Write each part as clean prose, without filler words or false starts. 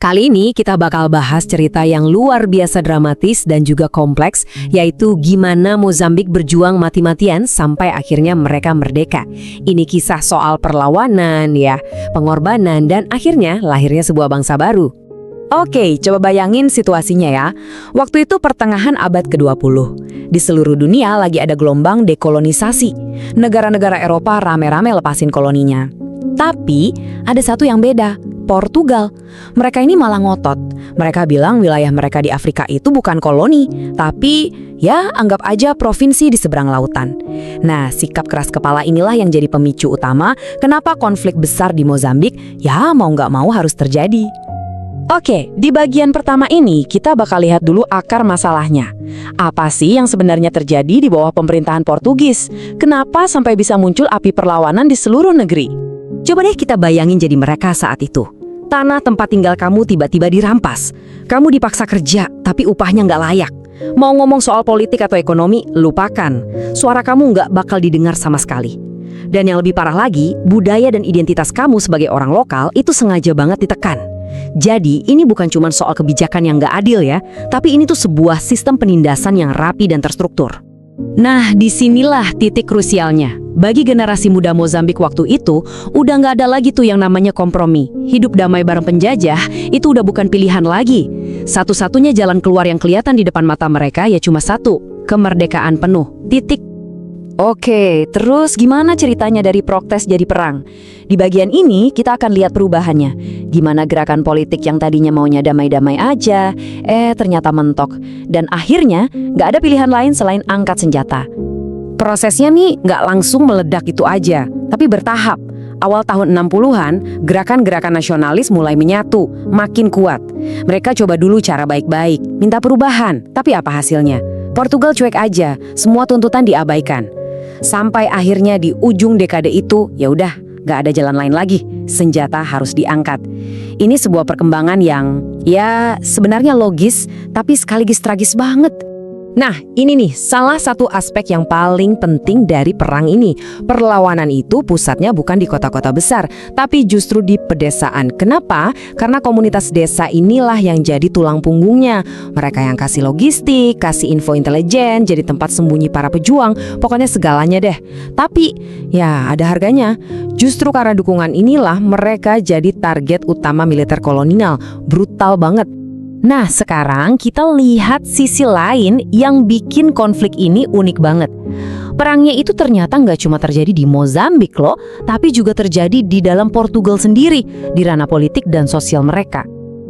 Kali ini kita bakal bahas cerita yang luar biasa dramatis dan juga kompleks, yaitu gimana Mozambik berjuang mati-matian sampai akhirnya mereka merdeka. Ini kisah soal perlawanan, ya, pengorbanan, dan akhirnya lahirnya sebuah bangsa baru. Oke, coba bayangin situasinya ya. Waktu itu pertengahan abad ke-20. Di seluruh dunia lagi ada gelombang dekolonisasi. Negara-negara Eropa rame-rame lepasin koloninya. Tapi ada satu yang beda, Portugal. Mereka ini malah ngotot. Mereka bilang wilayah mereka di Afrika itu bukan koloni, tapi ya anggap aja provinsi di seberang lautan. Nah, sikap keras kepala inilah yang jadi pemicu utama kenapa konflik besar di Mozambik ya mau nggak mau harus terjadi. Oke, di bagian pertama ini kita bakal lihat dulu akar masalahnya. Apa sih yang sebenarnya terjadi di bawah pemerintahan Portugis? Kenapa sampai bisa muncul api perlawanan di seluruh negeri? Coba deh kita bayangin jadi mereka saat itu. Tanah tempat tinggal kamu tiba-tiba dirampas. Kamu dipaksa kerja, tapi upahnya nggak layak. Mau ngomong soal politik atau ekonomi, lupakan. Suara kamu nggak bakal didengar sama sekali. Dan yang lebih parah lagi, budaya dan identitas kamu sebagai orang lokal itu sengaja banget ditekan. Jadi, ini bukan cuma soal kebijakan yang nggak adil ya, tapi ini tuh sebuah sistem penindasan yang rapi dan terstruktur. Nah, disinilah titik krusialnya. Bagi generasi muda Mozambik waktu itu, udah nggak ada lagi tuh yang namanya kompromi. Hidup damai bareng penjajah, itu udah bukan pilihan lagi. Satu-satunya jalan keluar yang kelihatan di depan mata mereka ya cuma satu, kemerdekaan penuh. Titik. Oke, terus gimana ceritanya dari protes jadi perang? Di bagian ini kita akan lihat perubahannya. Gimana gerakan politik yang tadinya maunya damai-damai aja, ternyata mentok. Dan akhirnya nggak ada pilihan lain selain angkat senjata. Prosesnya nih nggak langsung meledak itu aja, tapi bertahap. Awal tahun 60-an, gerakan-gerakan nasionalis mulai menyatu, makin kuat. Mereka coba dulu cara baik-baik, minta perubahan, tapi apa hasilnya? Portugal cuek aja, semua tuntutan diabaikan. Sampai akhirnya di ujung dekade itu, ya udah, nggak ada jalan lain lagi, senjata harus diangkat. Ini sebuah perkembangan yang, ya sebenarnya logis, tapi sekaligus tragis banget. Nah, ini nih salah satu aspek yang paling penting dari perang ini. Perlawanan itu pusatnya bukan di kota-kota besar, tapi justru di pedesaan. Kenapa? Karena komunitas desa inilah yang jadi tulang punggungnya. Mereka yang kasih logistik, kasih info intelijen, jadi tempat sembunyi para pejuang, pokoknya segalanya deh. Tapi, ya ada harganya. Justru karena dukungan inilah mereka jadi target utama militer kolonial. Brutal banget. Nah, sekarang kita lihat sisi lain yang bikin konflik ini unik banget. Perangnya itu ternyata nggak cuma terjadi di Mozambik loh, tapi juga terjadi di dalam Portugal sendiri, di ranah politik dan sosial mereka.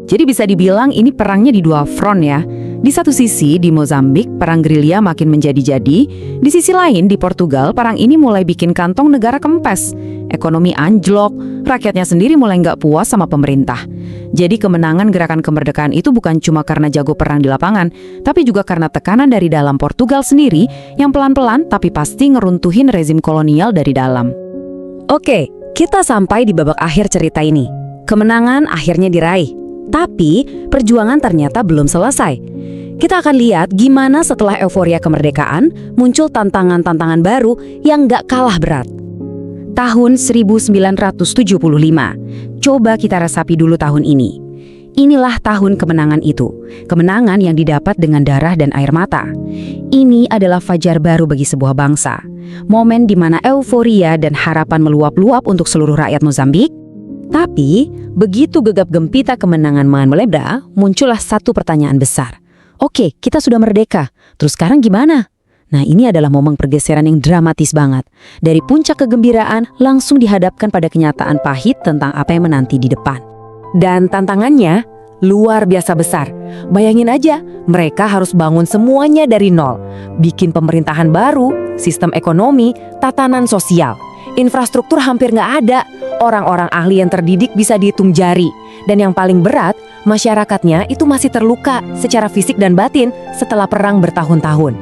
Jadi bisa dibilang ini perangnya di dua front ya. Di satu sisi, di Mozambik, perang gerilya makin menjadi-jadi. Di sisi lain, di Portugal, perang ini mulai bikin kantong negara kempes. Ekonomi anjlok, rakyatnya sendiri mulai nggak puas sama pemerintah. Jadi kemenangan gerakan kemerdekaan itu bukan cuma karena jago perang di lapangan, tapi juga karena tekanan dari dalam Portugal sendiri yang pelan-pelan tapi pasti ngeruntuhin rezim kolonial dari dalam. Oke, kita sampai di babak akhir cerita ini. Kemenangan akhirnya diraih. Tapi perjuangan ternyata belum selesai. Kita akan lihat gimana setelah euforia kemerdekaan muncul tantangan-tantangan baru yang gak kalah berat. Tahun 1975. Coba kita resapi dulu tahun ini. Inilah tahun kemenangan itu. Kemenangan yang didapat dengan darah dan air mata. Ini adalah fajar baru bagi sebuah bangsa. Momen di mana euforia dan harapan meluap-luap untuk seluruh rakyat Mozambik. Tapi, begitu gegap gempita kemenangan meledak, muncullah satu pertanyaan besar. Oke, kita sudah merdeka, terus sekarang gimana? Nah, ini adalah momen pergeseran yang dramatis banget. Dari puncak kegembiraan, langsung dihadapkan pada kenyataan pahit tentang apa yang menanti di depan. Dan tantangannya luar biasa besar. Bayangin aja, mereka harus bangun semuanya dari nol. Bikin pemerintahan baru, sistem ekonomi, tatanan sosial. Infrastruktur hampir nggak ada. Orang-orang ahli yang terdidik bisa dihitung jari. Dan yang paling berat, masyarakatnya itu masih terluka secara fisik dan batin setelah perang bertahun-tahun.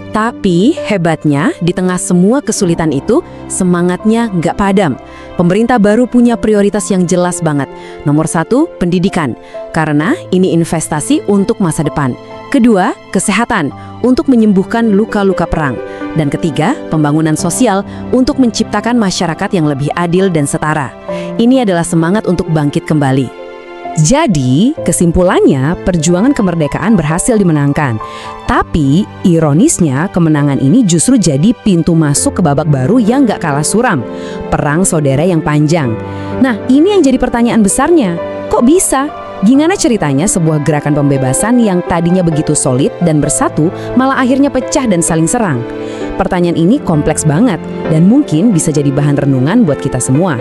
Tapi hebatnya, di tengah semua kesulitan itu, semangatnya nggak padam. Pemerintah baru punya prioritas yang jelas banget. Nomor 1, pendidikan. Karena ini investasi untuk masa depan. Kedua, kesehatan, untuk menyembuhkan luka-luka perang. Dan ketiga, pembangunan sosial untuk menciptakan masyarakat yang lebih adil dan setara. Ini adalah semangat untuk bangkit kembali. Jadi, kesimpulannya, perjuangan kemerdekaan berhasil dimenangkan. Tapi, ironisnya, kemenangan ini justru jadi pintu masuk ke babak baru yang gak kalah suram. Perang saudara yang panjang. Nah, ini yang jadi pertanyaan besarnya. Kok bisa? Gimana ceritanya sebuah gerakan pembebasan yang tadinya begitu solid dan bersatu, malah akhirnya pecah dan saling serang? Pertanyaan ini kompleks banget, dan mungkin bisa jadi bahan renungan buat kita semua.